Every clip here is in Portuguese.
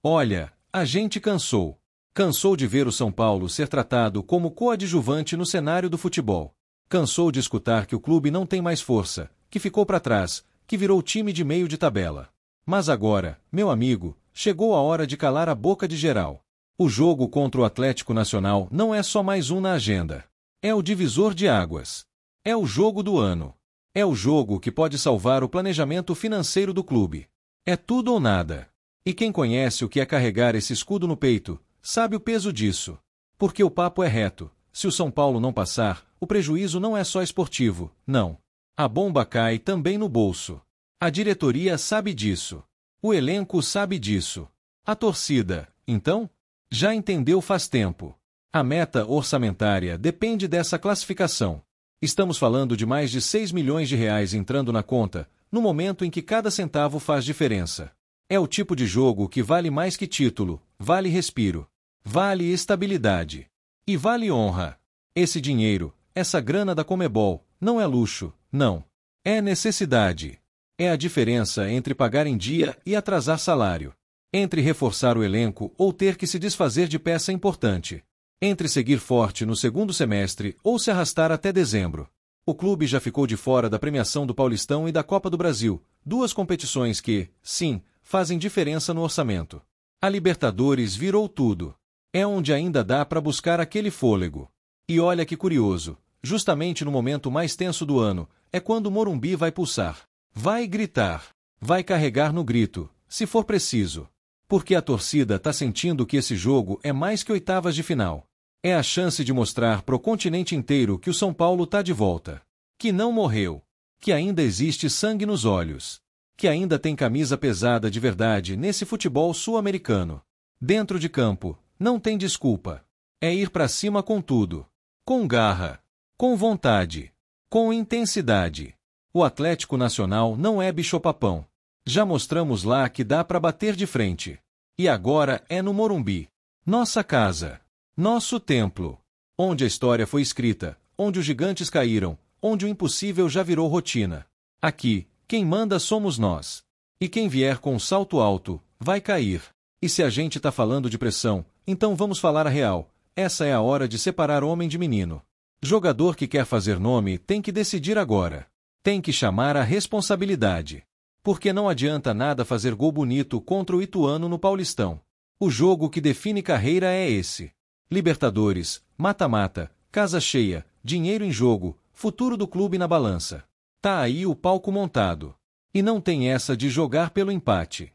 Olha, a gente cansou. Cansou de ver o São Paulo ser tratado como coadjuvante no cenário do futebol. Cansou de escutar que o clube não tem mais força, que ficou para trás, que virou time de meio de tabela. Mas agora, meu amigo, chegou a hora de calar a boca de geral. O jogo contra o Atlético Nacional não é só mais um na agenda. É o divisor de águas. É o jogo do ano. É o jogo que pode salvar o planejamento financeiro do clube. É tudo ou nada. E quem conhece o que é carregar esse escudo no peito, sabe o peso disso. Porque o papo é reto. Se o São Paulo não passar, o prejuízo não é só esportivo, não. A bomba cai também no bolso. A diretoria sabe disso. O elenco sabe disso. A torcida, então? Já entendeu faz tempo. A meta orçamentária depende dessa classificação. Estamos falando de mais de 6 milhões de reais entrando na conta, no momento em que cada centavo faz diferença. É o tipo de jogo que vale mais que título, vale respiro, vale estabilidade e vale honra. Esse dinheiro, essa grana da Conmebol, não é luxo, não. É necessidade. É a diferença entre pagar em dia e atrasar salário. Entre reforçar o elenco ou ter que se desfazer de peça importante. Entre seguir forte no segundo semestre ou se arrastar até dezembro. O clube já ficou de fora da premiação do Paulistão e da Copa do Brasil, duas competições que, sim, fazem diferença no orçamento. A Libertadores virou tudo. É onde ainda dá para buscar aquele fôlego. E olha que curioso, justamente no momento mais tenso do ano, é quando o Morumbi vai pulsar. Vai gritar. Vai carregar no grito, se for preciso. Porque a torcida tá sentindo que esse jogo é mais que oitavas de final. É a chance de mostrar pro continente inteiro que o São Paulo tá de volta. Que não morreu. Que ainda existe sangue nos olhos. Que ainda tem camisa pesada de verdade nesse futebol sul-americano. Dentro de campo, não tem desculpa. É ir pra cima com tudo. Com garra. Com vontade. Com intensidade. O Atlético Nacional não é bicho-papão. Já mostramos lá que dá pra bater de frente. E agora é no Morumbi. Nossa casa. Nosso templo. Onde a história foi escrita, onde os gigantes caíram, onde o impossível já virou rotina. Aqui, quem manda somos nós. E quem vier com um salto alto, vai cair. E se a gente tá falando de pressão, então vamos falar a real. Essa é a hora de separar homem de menino. Jogador que quer fazer nome tem que decidir agora. Tem que chamar a responsabilidade. Porque não adianta nada fazer gol bonito contra o Ituano no Paulistão. O jogo que define carreira é esse. Libertadores, mata-mata, casa cheia, dinheiro em jogo, futuro do clube na balança. Tá aí o palco montado. E não tem essa de jogar pelo empate.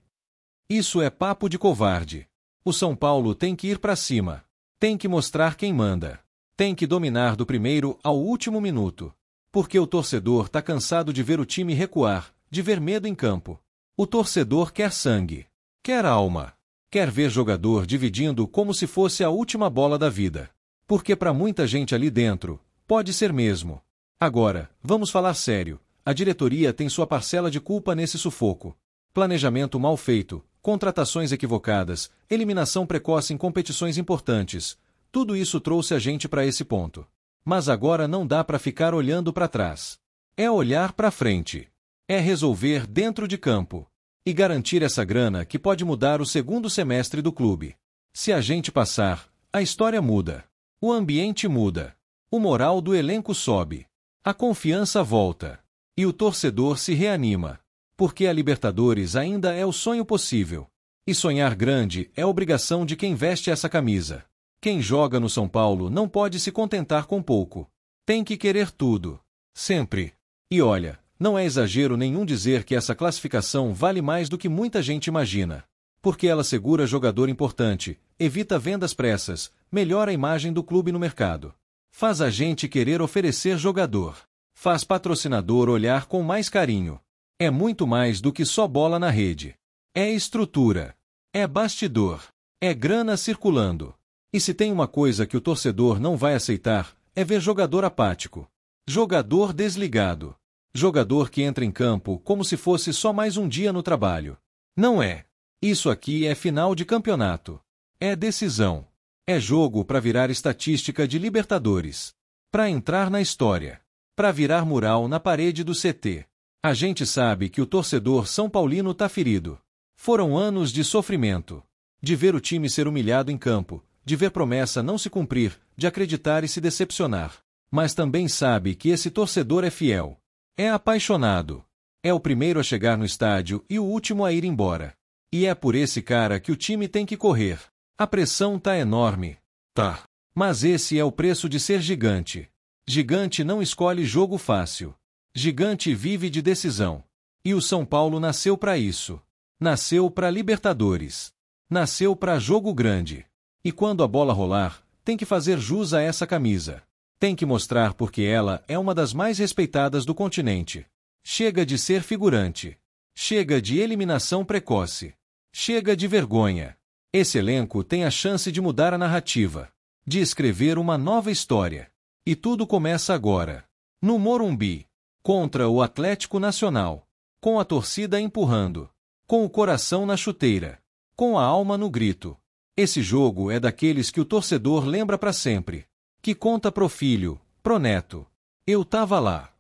Isso é papo de covarde. O São Paulo tem que ir pra cima. Tem que mostrar quem manda. Tem que dominar do primeiro ao último minuto. Porque o torcedor tá cansado de ver o time recuar, de ver medo em campo. O torcedor quer sangue. Quer alma. Quer ver jogador dividindo como se fosse a última bola da vida. Porque para muita gente ali dentro, pode ser mesmo. Agora, vamos falar sério. A diretoria tem sua parcela de culpa nesse sufoco. Planejamento mal feito, contratações equivocadas, eliminação precoce em competições importantes. Tudo isso trouxe a gente para esse ponto. Mas agora não dá para ficar olhando para trás. É olhar para frente. É resolver dentro de campo. E garantir essa grana que pode mudar o segundo semestre do clube. Se a gente passar, a história muda. O ambiente muda. O moral do elenco sobe. A confiança volta. E o torcedor se reanima. Porque a Libertadores ainda é o sonho possível. E sonhar grande é obrigação de quem veste essa camisa. Quem joga no São Paulo não pode se contentar com pouco. Tem que querer tudo. Sempre. E olha, não é exagero nenhum dizer que essa classificação vale mais do que muita gente imagina. Porque ela segura jogador importante, evita vendas pressas, melhora a imagem do clube no mercado. Faz a gente querer oferecer jogador. Faz patrocinador olhar com mais carinho. É muito mais do que só bola na rede. É estrutura. É bastidor. É grana circulando. E se tem uma coisa que o torcedor não vai aceitar, é ver jogador apático. Jogador desligado. Jogador que entra em campo como se fosse só mais um dia no trabalho. Não é. Isso aqui é final de campeonato. É decisão. É jogo para virar estatística de Libertadores. Para entrar na história. Para virar mural na parede do CT. A gente sabe que o torcedor são paulino tá ferido. Foram anos de sofrimento. De ver o time ser humilhado em campo, de ver promessa não se cumprir, de acreditar e se decepcionar. Mas também sabe que esse torcedor é fiel. É apaixonado. É o primeiro a chegar no estádio e o último a ir embora. E é por esse cara que o time tem que correr. A pressão tá enorme. Tá. Mas esse é o preço de ser gigante. Gigante não escolhe jogo fácil. Gigante vive de decisão. E o São Paulo nasceu para isso. Nasceu para Libertadores. Nasceu para jogo grande. E quando a bola rolar, tem que fazer jus a essa camisa. Tem que mostrar porque ela é uma das mais respeitadas do continente. Chega de ser figurante. Chega de eliminação precoce. Chega de vergonha. Esse elenco tem a chance de mudar a narrativa. De escrever uma nova história. E tudo começa agora. No Morumbi. Contra o Atlético Nacional. Com a torcida empurrando. Com o coração na chuteira. Com a alma no grito. Esse jogo é daqueles que o torcedor lembra para sempre. Que conta pro filho, pro neto. Eu tava lá.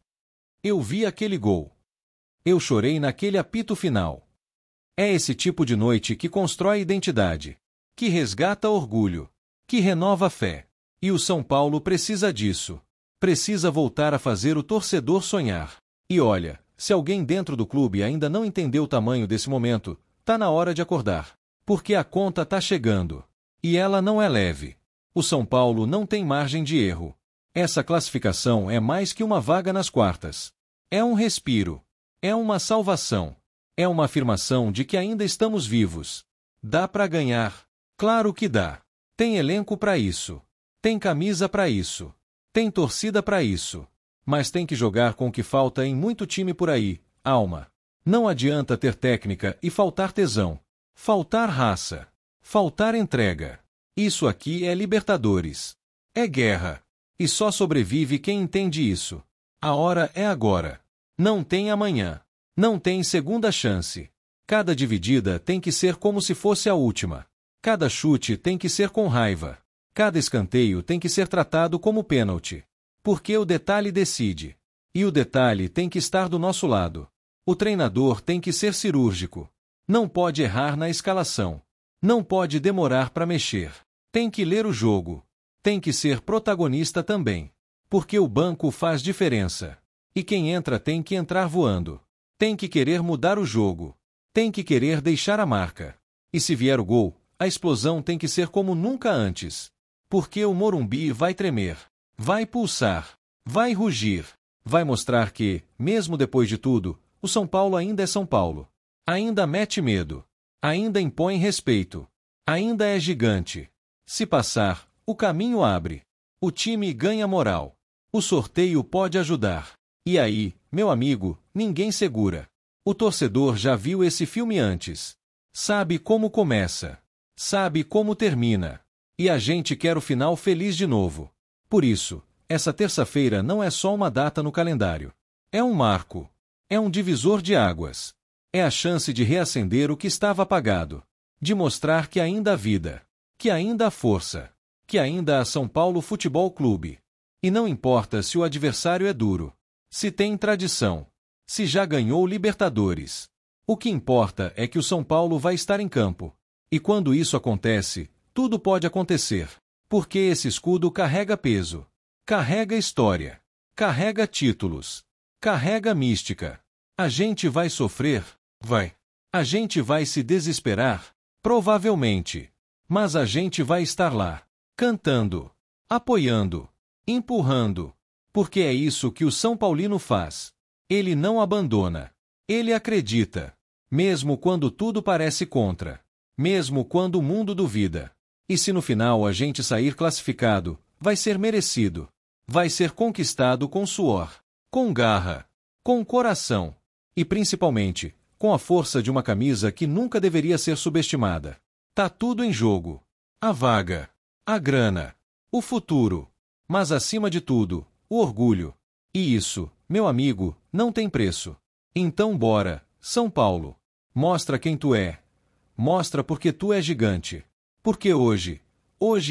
Eu vi aquele gol. Eu chorei naquele apito final. É esse tipo de noite que constrói identidade. Que resgata orgulho. Que renova a fé. E o São Paulo precisa disso. Precisa voltar a fazer o torcedor sonhar. E olha, se alguém dentro do clube ainda não entendeu o tamanho desse momento, tá na hora de acordar. Porque a conta tá chegando. E ela não é leve. O São Paulo não tem margem de erro. Essa classificação é mais que uma vaga nas quartas. É um respiro. É uma salvação. É uma afirmação de que ainda estamos vivos. Dá pra ganhar. Claro que dá. Tem elenco pra isso. Tem camisa pra isso. Tem torcida pra isso. Mas tem que jogar com o que falta em muito time por aí, alma. Não adianta ter técnica e faltar tesão. Faltar raça. Faltar entrega. Isso aqui é Libertadores. É guerra. E só sobrevive quem entende isso. A hora é agora. Não tem amanhã. Não tem segunda chance. Cada dividida tem que ser como se fosse a última. Cada chute tem que ser com raiva. Cada escanteio tem que ser tratado como pênalti. Porque o detalhe decide. E o detalhe tem que estar do nosso lado. O treinador tem que ser cirúrgico. Não pode errar na escalação. Não pode demorar para mexer. Tem que ler o jogo. Tem que ser protagonista também. Porque o banco faz diferença. E quem entra tem que entrar voando. Tem que querer mudar o jogo. Tem que querer deixar a marca. E se vier o gol, a explosão tem que ser como nunca antes. Porque o Morumbi vai tremer. Vai pulsar. Vai rugir. Vai mostrar que, mesmo depois de tudo, o São Paulo ainda é São Paulo. Ainda mete medo. Ainda impõe respeito. Ainda é gigante. Se passar, o caminho abre. O time ganha moral. O sorteio pode ajudar. E aí, meu amigo, ninguém segura. O torcedor já viu esse filme antes. Sabe como começa. Sabe como termina. E a gente quer o final feliz de novo. Por isso, essa terça-feira não é só uma data no calendário. É um marco. É um divisor de águas. É a chance de reacender o que estava apagado. De mostrar que ainda há vida. Que ainda há força. Que ainda há São Paulo Futebol Clube. E não importa se o adversário é duro. Se tem tradição. Se já ganhou Libertadores. O que importa é que o São Paulo vai estar em campo. E quando isso acontece, tudo pode acontecer. Porque esse escudo carrega peso. Carrega história. Carrega títulos. Carrega mística. A gente vai sofrer? Vai. A gente vai se desesperar? Provavelmente. Mas a gente vai estar lá. Cantando. Apoiando. Empurrando. Porque é isso que o São Paulino faz. Ele não abandona. Ele acredita. Mesmo quando tudo parece contra. Mesmo quando o mundo duvida. E se no final a gente sair classificado, vai ser merecido. Vai ser conquistado com suor. Com garra. Com coração. E principalmente, com a força de uma camisa que nunca deveria ser subestimada. Tá tudo em jogo. A vaga. A grana. O futuro. Mas acima de tudo, o orgulho. E isso, meu amigo, não tem preço. Então bora, São Paulo. Mostra quem tu é. Mostra porque tu é gigante. Porque hoje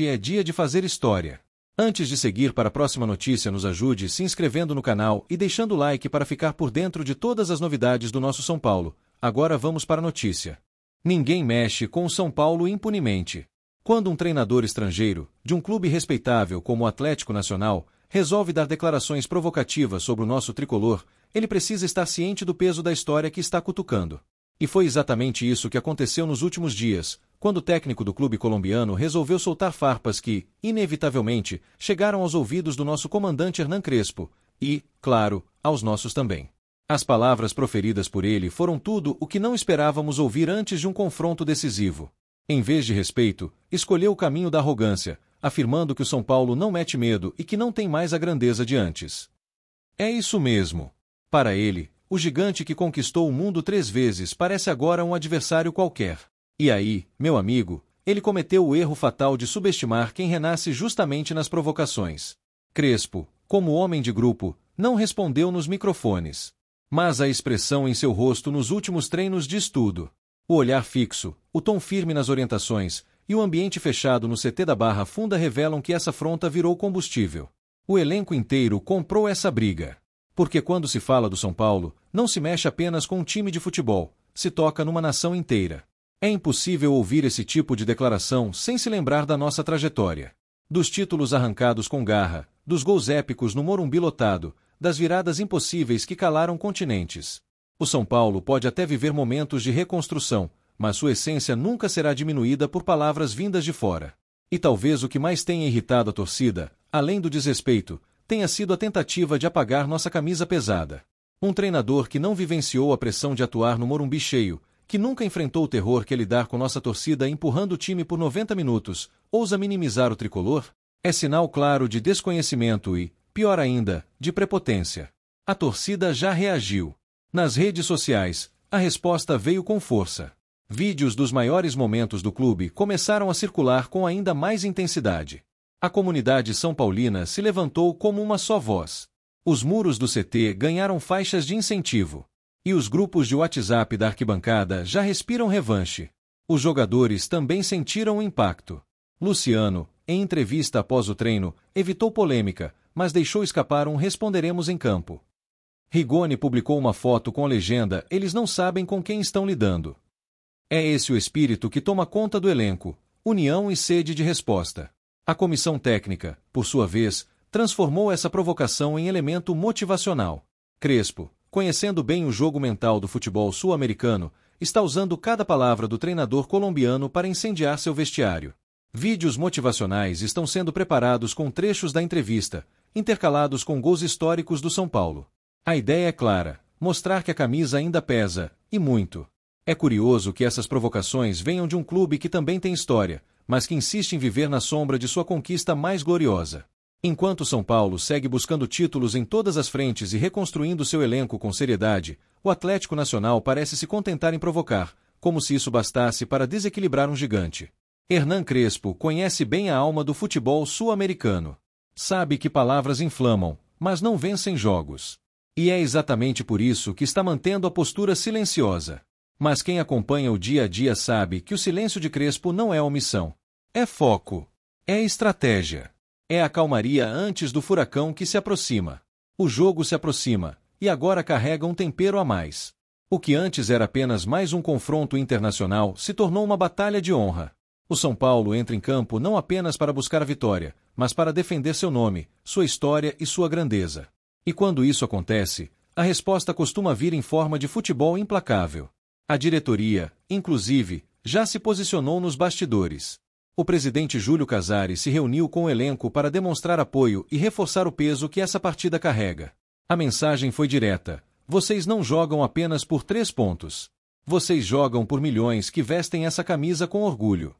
é dia de fazer história. Antes de seguir para a próxima notícia, nos ajude se inscrevendo no canal e deixando o like para ficar por dentro de todas as novidades do nosso São Paulo. Agora vamos para a notícia. Ninguém mexe com o São Paulo impunemente. Quando um treinador estrangeiro, de um clube respeitável como o Atlético Nacional, resolve dar declarações provocativas sobre o nosso tricolor, ele precisa estar ciente do peso da história que está cutucando. E foi exatamente isso que aconteceu nos últimos dias, quando o técnico do clube colombiano resolveu soltar farpas que, inevitavelmente, chegaram aos ouvidos do nosso comandante Hernan Crespo, e, claro, aos nossos também. As palavras proferidas por ele foram tudo o que não esperávamos ouvir antes de um confronto decisivo. Em vez de respeito, escolheu o caminho da arrogância, afirmando que o São Paulo não mete medo e que não tem mais a grandeza de antes. É isso mesmo. Para ele, o gigante que conquistou o mundo 3 vezes parece agora um adversário qualquer. E aí, meu amigo, ele cometeu o erro fatal de subestimar quem renasce justamente nas provocações. Crespo, como homem de grupo, não respondeu nos microfones. Mas a expressão em seu rosto nos últimos treinos diz tudo. O olhar fixo, o tom firme nas orientações e o ambiente fechado no CT da Barra Funda revelam que essa afronta virou combustível. O elenco inteiro comprou essa briga. Porque quando se fala do São Paulo, não se mexe apenas com um time de futebol, se toca numa nação inteira. É impossível ouvir esse tipo de declaração sem se lembrar da nossa trajetória. Dos títulos arrancados com garra, dos gols épicos no Morumbi lotado, das viradas impossíveis que calaram continentes. O São Paulo pode até viver momentos de reconstrução, mas sua essência nunca será diminuída por palavras vindas de fora. E talvez o que mais tenha irritado a torcida, além do desrespeito, tenha sido a tentativa de apagar nossa camisa pesada. Um treinador que não vivenciou a pressão de atuar no Morumbi cheio, que nunca enfrentou o terror que é lidar com nossa torcida empurrando o time por 90 minutos, ousa minimizar o tricolor? É sinal claro de desconhecimento e, pior ainda, de prepotência. A torcida já reagiu. Nas redes sociais, a resposta veio com força. Vídeos dos maiores momentos do clube começaram a circular com ainda mais intensidade. A comunidade são paulina se levantou como uma só voz. Os muros do CT ganharam faixas de incentivo. E os grupos de WhatsApp da arquibancada já respiram revanche. Os jogadores também sentiram o impacto. Luciano, em entrevista após o treino, evitou polêmica, mas deixou escapar um "responderemos em campo". Rigoni publicou uma foto com a legenda "Eles não sabem com quem estão lidando". É esse o espírito que toma conta do elenco, união e sede de resposta. A comissão técnica, por sua vez, transformou essa provocação em elemento motivacional. Crespo, conhecendo bem o jogo mental do futebol sul-americano, está usando cada palavra do treinador colombiano para incendiar seu vestiário. Vídeos motivacionais estão sendo preparados com trechos da entrevista, intercalados com gols históricos do São Paulo. A ideia é clara: mostrar que a camisa ainda pesa, e muito. É curioso que essas provocações venham de um clube que também tem história, mas que insiste em viver na sombra de sua conquista mais gloriosa. Enquanto São Paulo segue buscando títulos em todas as frentes e reconstruindo seu elenco com seriedade, o Atlético Nacional parece se contentar em provocar, como se isso bastasse para desequilibrar um gigante. Hernan Crespo conhece bem a alma do futebol sul-americano. Sabe que palavras inflamam, mas não vencem jogos. E é exatamente por isso que está mantendo a postura silenciosa. Mas quem acompanha o dia a dia sabe que o silêncio de Crespo não é omissão. É foco. É estratégia. É a calmaria antes do furacão que se aproxima. O jogo se aproxima, e agora carrega um tempero a mais. O que antes era apenas mais um confronto internacional se tornou uma batalha de honra. O São Paulo entra em campo não apenas para buscar a vitória, mas para defender seu nome, sua história e sua grandeza. E quando isso acontece, a resposta costuma vir em forma de futebol implacável. A diretoria, inclusive, já se posicionou nos bastidores. O presidente Júlio Casares se reuniu com o elenco para demonstrar apoio e reforçar o peso que essa partida carrega. A mensagem foi direta: vocês não jogam apenas por 3 pontos. Vocês jogam por milhões que vestem essa camisa com orgulho.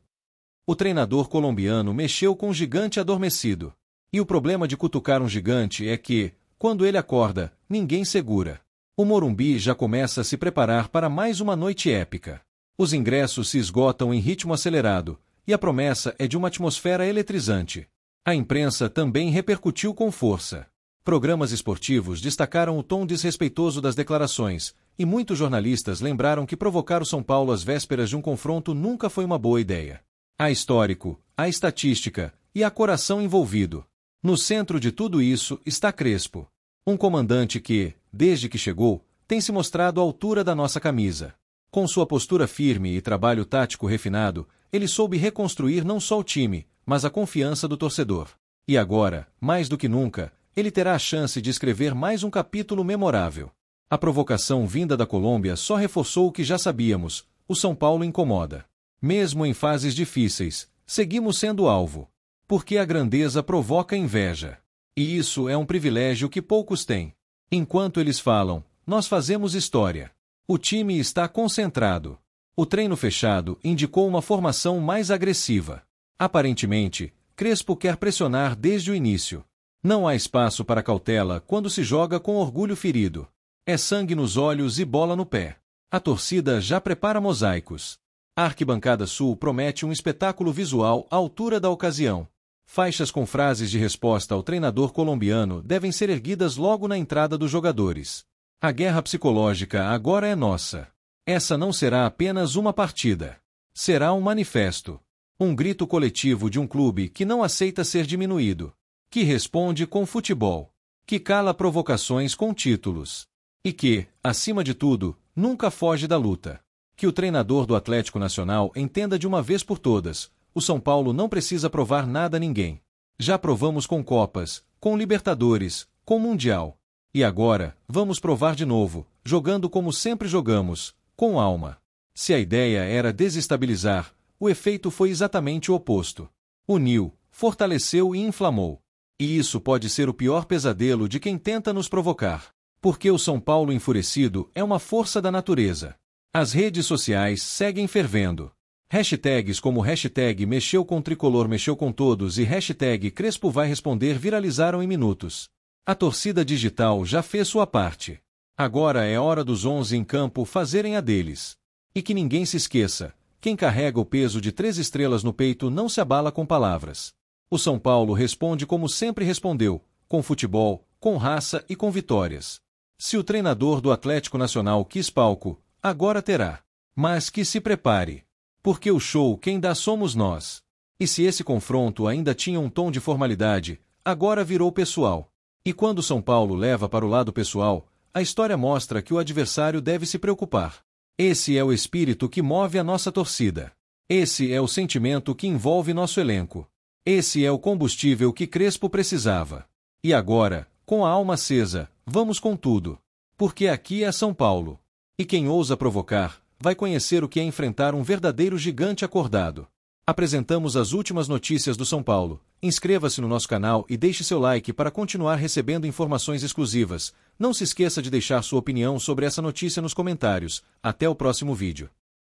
O treinador colombiano mexeu com um gigante adormecido. E o problema de cutucar um gigante é que, quando ele acorda, ninguém segura. O Morumbi já começa a se preparar para mais uma noite épica. Os ingressos se esgotam em ritmo acelerado, e a promessa é de uma atmosfera eletrizante. A imprensa também repercutiu com força. Programas esportivos destacaram o tom desrespeitoso das declarações, e muitos jornalistas lembraram que provocar o São Paulo às vésperas de um confronto nunca foi uma boa ideia. Há histórico, há estatística, e há coração envolvido. No centro de tudo isso está Crespo. Um comandante que, desde que chegou, tem se mostrado à altura da nossa camisa. Com sua postura firme e trabalho tático refinado, ele soube reconstruir não só o time, mas a confiança do torcedor. E agora, mais do que nunca, ele terá a chance de escrever mais um capítulo memorável. A provocação vinda da Colômbia só reforçou o que já sabíamos: o São Paulo incomoda. Mesmo em fases difíceis, seguimos sendo alvo. Porque a grandeza provoca inveja. E isso é um privilégio que poucos têm. Enquanto eles falam, nós fazemos história. O time está concentrado. O treino fechado indicou uma formação mais agressiva. Aparentemente, Crespo quer pressionar desde o início. Não há espaço para cautela quando se joga com orgulho ferido. É sangue nos olhos e bola no pé. A torcida já prepara mosaicos. A arquibancada sul promete um espetáculo visual à altura da ocasião. Faixas com frases de resposta ao treinador colombiano devem ser erguidas logo na entrada dos jogadores. A guerra psicológica agora é nossa. Essa não será apenas uma partida. Será um manifesto. Um grito coletivo de um clube que não aceita ser diminuído. Que responde com futebol. Que cala provocações com títulos. E que, acima de tudo, nunca foge da luta. Que o treinador do Atlético Nacional entenda de uma vez por todas: o São Paulo não precisa provar nada a ninguém. Já provamos com Copas, com Libertadores, com Mundial. E agora, vamos provar de novo, jogando como sempre jogamos, com alma. Se a ideia era desestabilizar, o efeito foi exatamente o oposto. Uniu, fortaleceu e inflamou. E isso pode ser o pior pesadelo de quem tenta nos provocar. Porque o São Paulo enfurecido é uma força da natureza. As redes sociais seguem fervendo. Hashtags como hashtag mexeu com tricolor mexeu com todos e hashtag Crespo vai responder viralizaram em minutos. A torcida digital já fez sua parte. Agora é hora dos 11 em campo fazerem a deles. E que ninguém se esqueça: quem carrega o peso de 3 estrelas no peito não se abala com palavras. O São Paulo responde como sempre respondeu: com futebol, com raça e com vitórias. Se o treinador do Atlético Nacional quis palco, agora terá. Mas que se prepare. Porque o show quem dá somos nós. E se esse confronto ainda tinha um tom de formalidade, agora virou pessoal. E quando o São Paulo leva para o lado pessoal, a história mostra que o adversário deve se preocupar. Esse é o espírito que move a nossa torcida. Esse é o sentimento que envolve nosso elenco. Esse é o combustível que Crespo precisava. E agora, com a alma acesa, vamos com tudo. Porque aqui é São Paulo. E quem ousa provocar, vai conhecer o que é enfrentar um verdadeiro gigante acordado. Apresentamos as últimas notícias do São Paulo. Inscreva-se no nosso canal e deixe seu like para continuar recebendo informações exclusivas. Não se esqueça de deixar sua opinião sobre essa notícia nos comentários. Até o próximo vídeo.